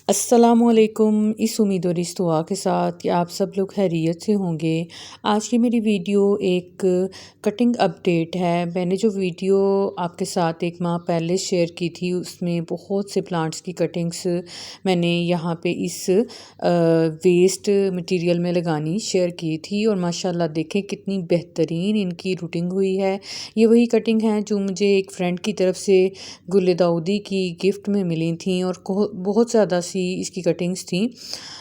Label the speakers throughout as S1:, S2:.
S1: अस्सलामुअलैकुम। इस उम्मीद और इस दुआ के साथ कि आप सब लोग खैरियत से होंगे। आज की मेरी वीडियो एक कटिंग अपडेट है। मैंने जो वीडियो आपके साथ एक माह पहले शेयर की थी उसमें बहुत से प्लांट्स की कटिंग्स मैंने यहाँ पे इस वेस्ट मटेरियल में लगानी शेयर की थी और माशाल्लाह देखें कितनी बेहतरीन इनकी रूटिंग हुई है। ये वही कटिंग है जो मुझे एक फ्रेंड की तरफ से गुल दाऊदी की गिफ्ट में मिली थी और बहुत ज़्यादा सी इसकी कटिंग्स थी।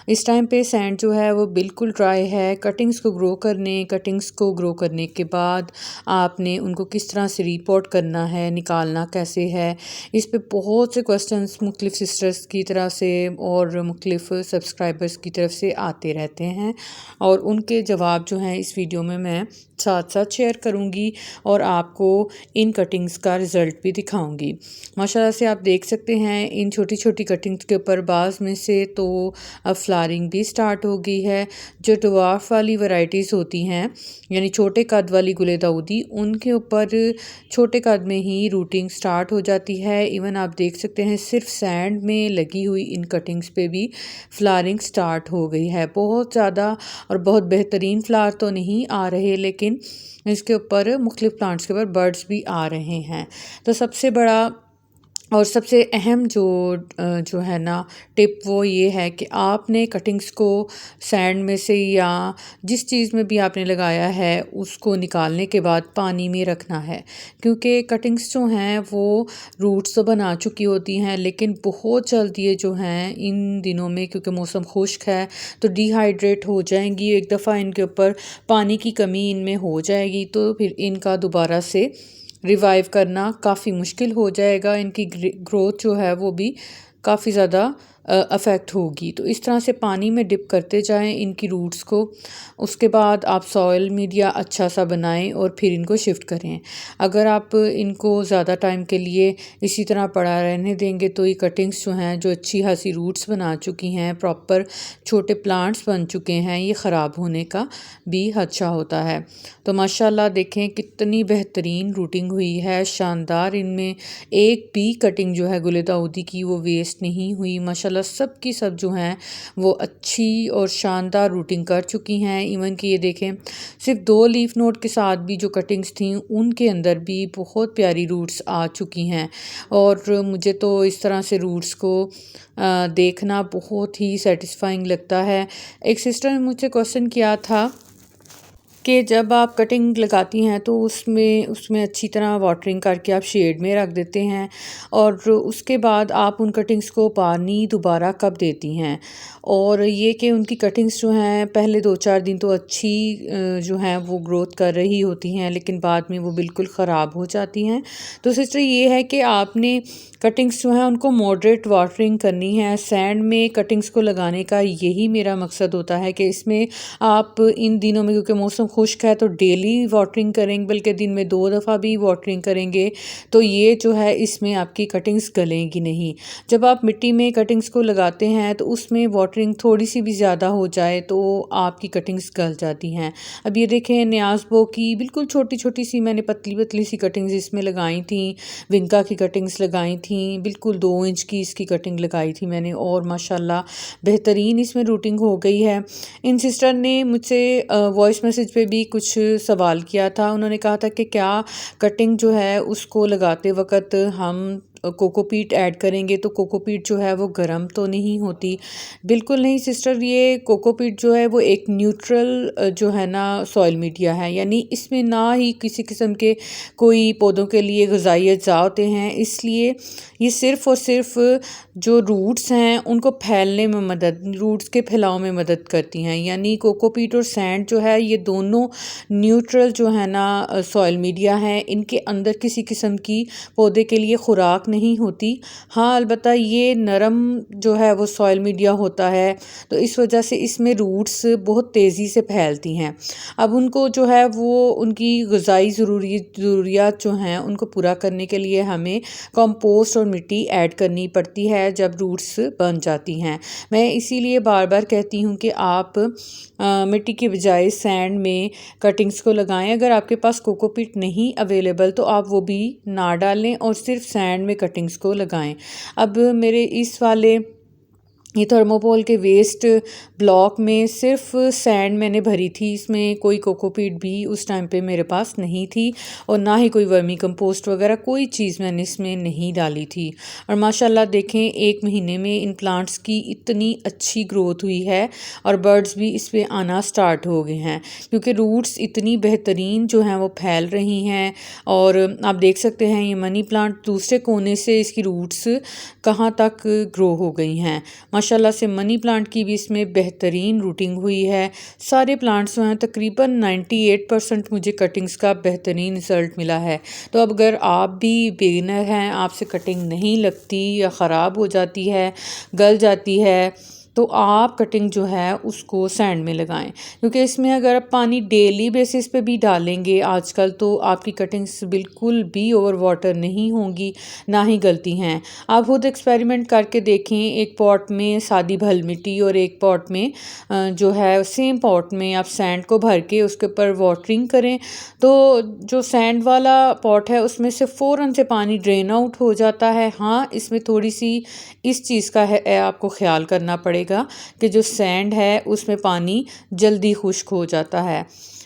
S1: इस टाइम पे सैंड जो है वो बिल्कुल ड्राई है। कटिंग्स को ग्रो करने के बाद आपने उनको किस तरह से रिपोर्ट करना है, निकालना कैसे है, इस पे बहुत से क्वेश्चंस मुख्तलिफ सिस्टर्स की तरफ से और मुख्तलिफ सब्सक्राइबर्स की तरफ से आते रहते हैं और उनके जवाब जो हैं इस वीडियो में मैं साथ साथ शेयर करूंगी और आपको इन कटिंग्स का रिज़ल्ट भी दिखाऊंगी। माशाल्लाह से आप देख सकते हैं इन छोटी छोटी कटिंग्स के ऊपर बाज़ में से तो अब फ्लावरिंग भी स्टार्ट हो गई है। जो डवार्फ वाली वैरायटीज़ होती हैं यानी छोटे कद वाली गुले दाऊदी, उनके ऊपर छोटे कद में ही रूटिंग स्टार्ट हो जाती है। इवन आप देख सकते हैं सिर्फ सैंड में लगी हुई इन कटिंग्स पे भी फ्लावरिंग स्टार्ट हो गई है। बहुत ज़्यादा और बहुत बेहतरीन फ्लावर तो नहीं आ रहे, लेकिन इसके ऊपर मुख्तलिफ प्लांट्स के ऊपर बर्ड्स भी आ रहे हैं। तो सबसे बड़ा और सबसे अहम जो है ना टिप वो ये है कि आपने कटिंग्स को सैंड में से या जिस चीज़ में भी आपने लगाया है उसको निकालने के बाद पानी में रखना है, क्योंकि कटिंग्स जो हैं वो रूट्स तो बना चुकी होती हैं लेकिन बहुत जल्द ये जो हैं इन दिनों में क्योंकि मौसम खुश्क है तो डिहाइड्रेट हो जाएंगी। एक दफ़ा इनके ऊपर पानी की कमी इनमें हो जाएगी तो फिर इनका दोबारा से रिवाइव करना काफ़ी मुश्किल हो जाएगा। इनकी ग्रोथ जो है वो भी काफ़ी ज़्यादा अफेक्ट होगी। तो इस तरह से पानी में डिप करते जाएं इनकी रूट्स को। उसके बाद आप सॉइल मीडिया अच्छा सा बनाएं और फिर इनको शिफ्ट करें। अगर आप इनको ज़्यादा टाइम के लिए इसी तरह पड़ा रहने देंगे तो ये कटिंग्स जो हैं जो अच्छी खासी रूट्स बना चुकी हैं, प्रॉपर छोटे प्लांट्स बन चुके हैं, ये ख़राब होने का भी खदशा होता है। तो माशाल्लाह देखें कितनी बेहतरीन रूटिंग हुई है, शानदार। इनमें एक भी कटिंग जो है गुले दाऊदी की वो वेस्ट नहीं हुई। माशाल्लाह सब की सब जो हैं वो अच्छी और शानदार रूटिंग कर चुकी हैं। इवन कि ये देखें सिर्फ 2 लीफ नोड के साथ भी जो कटिंग्स थी उनके अंदर भी बहुत प्यारी रूट्स आ चुकी हैं और मुझे तो इस तरह से रूट्स को देखना बहुत ही सेटिस्फाइंग लगता है। एक सिस्टर ने मुझसे क्वेश्चन किया था कि जब आप कटिंग लगाती हैं तो उसमें उसमें अच्छी तरह वाटरिंग करके आप शेड में रख देते हैं और उसके बाद आप उन कटिंग्स को पानी दोबारा कब देती हैं, और ये कि उनकी कटिंग्स जो हैं पहले 2-4 दिन तो अच्छी जो हैं वो ग्रोथ कर रही होती हैं लेकिन बाद में वो बिल्कुल ख़राब हो जाती हैं। तो सिस्टर ये है कि आपने कटिंग्स जो हैं उनको मॉडरेट वाटरिंग करनी है। सैंड में कटिंग्स को लगाने का यही मेरा मकसद होता है कि इसमें आप इन दिनों में क्योंकि मौसम खुश्क है तो डेली वाटरिंग करेंगे, बल्कि दिन में 2 दफ़ा भी वाटरिंग करेंगे तो ये जो है इसमें आपकी कटिंग्स गलेंगी नहीं। जब आप मिट्टी में कटिंग्स को लगाते हैं तो उसमें वाटरिंग थोड़ी सी भी ज़्यादा हो जाए तो आपकी कटिंग्स गल जाती हैं। अब ये देखें न्याज़बो की बिल्कुल छोटी छोटी सी मैंने पतली पतली सी कटिंग्स इसमें लगाई थी, विंका की कटिंग्स लगाई थी, बिल्कुल 2 इंच की इसकी कटिंग लगाई थी मैंने और माशाल्लाह बेहतरीन इसमें रूटिंग हो गई है। इन सिस्टर ने मुझसे वॉइस मैसेज पे भी कुछ सवाल किया था। उन्होंने कहा था कि क्या कटिंग जो है उसको लगाते वक्त हम कोकोपीट ऐड करेंगे तो कोकोपीट जो है वो गर्म तो नहीं होती। बिल्कुल नहीं सिस्टर, ये कोकोपीट जो है वो एक न्यूट्रल जो है ना सॉइल मीडिया है, यानी इसमें ना ही किसी किस्म के कोई पौधों के लिए ग़िज़ाई अज्जा होते हैं, इसलिए ये सिर्फ़ और सिर्फ जो रूट्स हैं उनको फैलने में रूट्स के फैलाव में मदद करती हैं। यानी कोकोपीट और सैंड जो है ये दोनों न्यूट्रल जो है ना सॉइल मीडिया है, इनके अंदर किसी किस्म की पौधे के लिए खुराक नहीं होती। हाँ अलबत्ता ये नरम जो है वो सॉइल मीडिया होता है तो इस वजह से इसमें रूट्स बहुत तेज़ी से फैलती हैं। अब उनको जो है वो उनकी ग़िज़ाई ज़रूरियात जो हैं उनको पूरा करने के लिए हमें कंपोस्ट और मिट्टी ऐड करनी पड़ती है जब रूट्स बन जाती हैं। मैं इसीलिए बार बार कहती हूँ कि आप मिट्टी के बजाय सैंड में कटिंग्स को लगाएं। अगर आपके पास कोकोपीट नहीं अवेलेबल तो आप वो भी ना डालें और सिर्फ सैंड में कटिंग्स को लगाएं। अब मेरे इस वाले ये थर्मोकोल के वेस्ट ब्लॉक में सिर्फ सैंड मैंने भरी थी, इसमें कोई कोकोपीट भी उस टाइम पे मेरे पास नहीं थी और ना ही कोई वर्मी कंपोस्ट वगैरह कोई चीज़ मैंने इसमें नहीं डाली थी। और माशाल्लाह देखें 1 महीने में इन प्लांट्स की इतनी अच्छी ग्रोथ हुई है और बर्ड्स भी इस पर आना स्टार्ट हो गए हैं क्योंकि रूट्स इतनी बेहतरीन जो हैं वो फैल रही हैं। और आप देख सकते हैं ये मनी प्लांट दूसरे कोने से इसकी रूट्स कहाँ तक ग्रो हो गई हैं। माशाल्लाह से मनी प्लांट की भी इसमें बेहतरीन रूटिंग हुई है। सारे प्लांट्स जो हैं तकरीबन 98% मुझे कटिंग्स का बेहतरीन रिज़ल्ट मिला है। तो अब अगर आप भी बिगिनर हैं, आपसे कटिंग नहीं लगती या ख़राब हो जाती है, गल जाती है, तो आप कटिंग जो है उसको सैंड में लगाएं क्योंकि इसमें अगर आप पानी डेली बेसिस पे भी डालेंगे आजकल तो आपकी कटिंग्स बिल्कुल भी ओवर वाटर नहीं होंगी, ना ही गलती हैं। आप खुद एक्सपेरिमेंट करके देखें, एक पॉट में सादी भल मिट्टी और एक पॉट में जो है सेम पॉट में आप सैंड को भर के उसके ऊपर वाटरिंग करें तो जो सैंड वाला पॉट है उसमें से फ़ौरन से पानी ड्रेन आउट हो जाता है। हाँ, इसमें थोड़ी सी इस चीज़ का है आपको ख्याल करना पड़ेगा कि जो सैंड है उसमें पानी जल्दी खुश्क हो जाता है,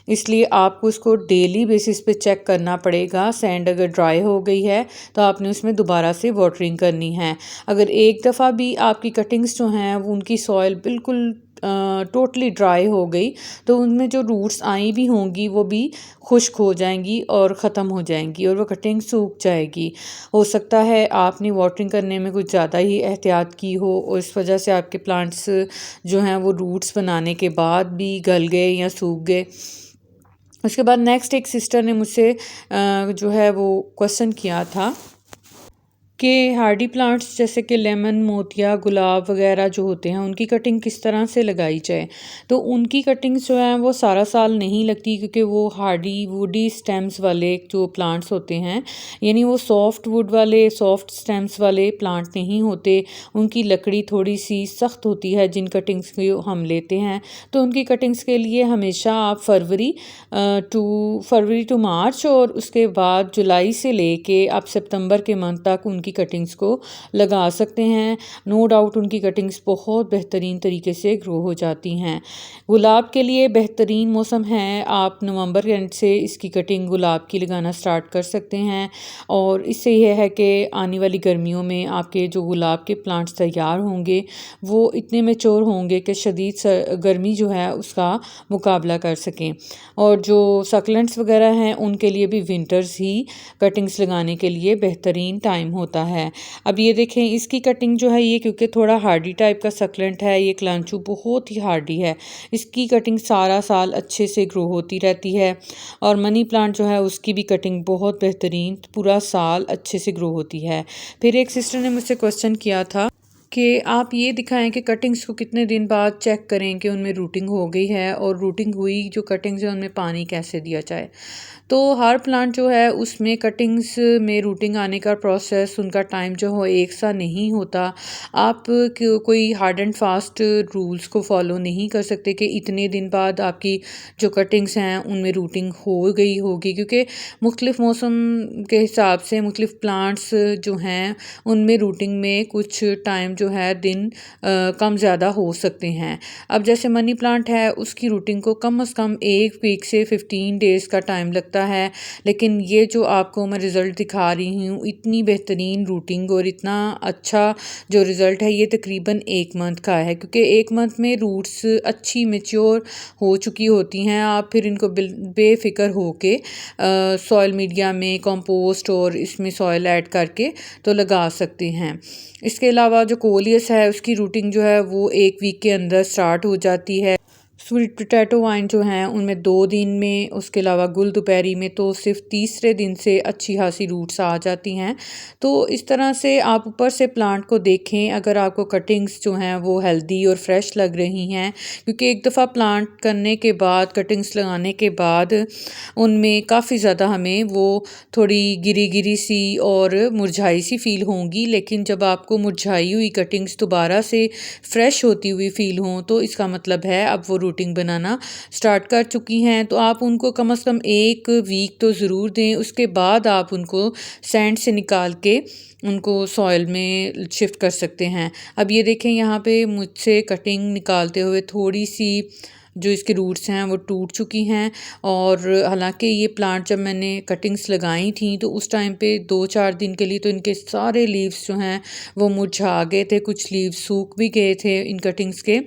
S1: इसलिए आपको उसको डेली बेसिस पे चेक करना पड़ेगा। सैंड अगर ड्राई हो गई है तो आपने उसमें दोबारा से वाटरिंग करनी है। अगर एक दफ़ा भी आपकी कटिंग्स जो हैं वो उनकी सॉइल बिल्कुल टोटली ड्राई हो गई तो उनमें जो रूट्स आई भी होंगी वो भी खुश्क हो जाएंगी और ख़त्म हो जाएंगी और वो कटिंग सूख जाएगी। हो सकता है आपने वाटरिंग करने में कुछ ज़्यादा ही एहतियात की हो और इस वजह से आपके प्लांट्स जो हैं वो रूट्स बनाने के बाद भी गल गए या सूख गए। उसके बाद नेक्स्ट एक सिस्टर ने मुझसे जो है वो क्वेश्चन किया था कि हार्डी प्लांट्स जैसे कि लेमन, मोतिया, गुलाब वगैरह जो होते हैं उनकी कटिंग किस तरह से लगाई जाए। तो उनकी कटिंग जो है वो सारा साल नहीं लगती क्योंकि वो हार्डी वुडी स्टेम्स वाले जो प्लांट्स होते हैं, यानी वो सॉफ्ट वुड वाले सॉफ्ट स्टेम्स वाले प्लांट नहीं होते। उनकी लकड़ी थोड़ी सी सख्त होती है जिन कटिंग्स को हम लेते हैं। तो उनकी कटिंग्स के लिए हमेशा आप फरवरी टू मार्च और उसके बाद जुलाई से लेके आप सितंबर के मंथ तक उनकी कटिंग्स को लगा सकते हैं। नो डाउट उनकी कटिंग्स बहुत बेहतरीन तरीके से ग्रो हो जाती हैं। गुलाब के लिए बेहतरीन मौसम है, आप नवंबर के एंड से इसकी कटिंग गुलाब की लगाना स्टार्ट कर सकते हैं और इससे यह है कि आने वाली गर्मियों में आपके जो गुलाब के प्लांट्स तैयार होंगे वो इतने मैच्योर होंगे कि शदीद गर्मी जो है उसका मुकाबला कर सकें। और जो सक्लेंट्स वगैरह हैं उनके लिए भी विंटर्स ही कटिंग्स लगाने के लिए बेहतरीन टाइम होता है। अब ये देखें इसकी कटिंग जो है ये क्योंकि थोड़ा हार्डी टाइप का सक्लेंट है, ये क्लांचू बहुत ही हार्डी है, इसकी कटिंग सारा साल अच्छे से ग्रो होती रहती है। और मनी प्लांट जो है उसकी भी कटिंग बहुत बेहतरीन पूरा साल अच्छे से ग्रो होती है। फिर एक सिस्टर ने मुझसे क्वेश्चन किया था कि आप ये दिखाएं कि कटिंग्स को कितने दिन बाद चेक करें कि उनमें रूटिंग हो गई है और रूटिंग हुई जो कटिंग्स है उनमें पानी कैसे दिया जाए। तो हर प्लांट जो है उसमें कटिंग्स में रूटिंग आने का प्रोसेस उनका टाइम जो हो एक सा नहीं होता। आप कोई हार्ड एंड फास्ट रूल्स को फॉलो नहीं कर सकते कि इतने दिन बाद आपकी जो कटिंग्स हैं उनमें रूटिंग हो गई होगी, क्योंकि मुख्तलिफ मौसम के हिसाब से मुख्तलिफ प्लांट्स जो हैं उनमें रूटिंग में कुछ टाइम जो है दिन कम ज़्यादा हो सकते हैं। अब जैसे मनी प्लांट है उसकी रूटिंग को कम से कम 1 वीक से 15 डेज़ का टाइम लगता है, लेकिन ये जो आपको मैं रिज़ल्ट दिखा रही हूँ इतनी बेहतरीन रूटिंग और इतना अच्छा जो रिज़ल्ट है ये तकरीबन 1 मंथ का है, क्योंकि 1 मंथ में रूट्स अच्छी मैच्योर हो चुकी होती हैं। आप फिर इनको बेफिक्र होके सॉइल मीडिया में कंपोस्ट और इसमें सॉइल ऐड करके तो लगा सकते हैं। इसके अलावा जो कोलियस है उसकी रूटिंग जो है वो 1 वीक के अंदर स्टार्ट हो जाती है। स्वीट पोटैटो वाइन जो हैं उनमें 2 दिन में, उसके अलावा गुल दोपहरी में तो सिर्फ तीसरे दिन से अच्छी खासी रूट्स आ जाती हैं। तो इस तरह से आप ऊपर से प्लांट को देखें, अगर आपको कटिंग्स जो हैं वो हेल्दी और फ्रेश लग रही हैं, क्योंकि एक दफ़ा प्लांट करने के बाद कटिंग्स लगाने के बाद उनमें काफ़ी ज़्यादा हमें वो थोड़ी गिरी गिरी सी और मुरझाई सी फील होंगी, लेकिन जब आपको मुरझाई हुई कटिंग्स दोबारा से फ्रेश होती हुई फील हों तो इसका मतलब है अब वो रूटिंग बनाना स्टार्ट कर चुकी हैं, तो आप उनको कम से कम 1 वीक तो ज़रूर दें। उसके बाद आप उनको सैंड से निकाल के उनको सॉइल में शिफ्ट कर सकते हैं। अब ये देखें यहाँ पे मुझसे कटिंग निकालते हुए थोड़ी सी जो इसके रूट्स हैं वो टूट चुकी हैं, और हालांकि ये प्लांट जब मैंने कटिंग्स लगाई थी तो उस टाइम पे 2-4 दिन के लिए तो इनके सारे लीव्स जो हैं वो मुरझा गए थे, कुछ लीव्स सूख भी गए थे इन कटिंग्स के।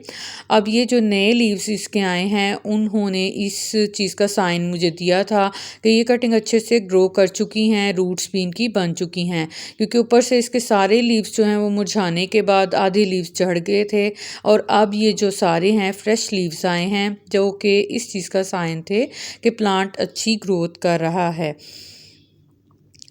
S1: अब ये जो नए लीव्स इसके आए हैं उन्होंने इस चीज़ का साइन मुझे दिया था कि ये कटिंग अच्छे से ग्रो कर चुकी हैं, रूट्स भी इनकी बन चुकी हैं, क्योंकि ऊपर से इसके सारे लीव्स जो हैं वो मुरझाने के बाद आधे लीव्स झड़ गए थे, और अब ये जो सारे हैं फ्रेश लीव्स आए हैं जो कि इस चीज़ का साइन थे कि प्लांट अच्छी ग्रोथ कर रहा है।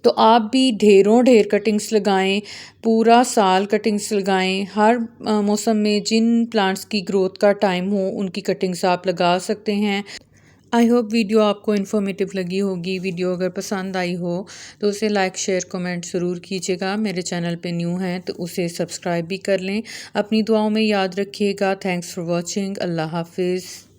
S1: तो आप भी ढेरों ढेर कटिंग्स लगाएं, पूरा साल कटिंग्स लगाएं। हर मौसम में जिन प्लांट्स की ग्रोथ का टाइम हो उनकी कटिंग्स आप लगा सकते हैं। आई होप वीडियो आपको इन्फॉर्मेटिव लगी होगी। वीडियो अगर पसंद आई हो तो उसे लाइक शेयर कमेंट ज़रूर कीजिएगा। मेरे चैनल पे न्यू हैं तो उसे सब्सक्राइब भी कर लें। अपनी दुआओं में याद रखिएगा। Thanks for watching. अल्लाह हाफिज़।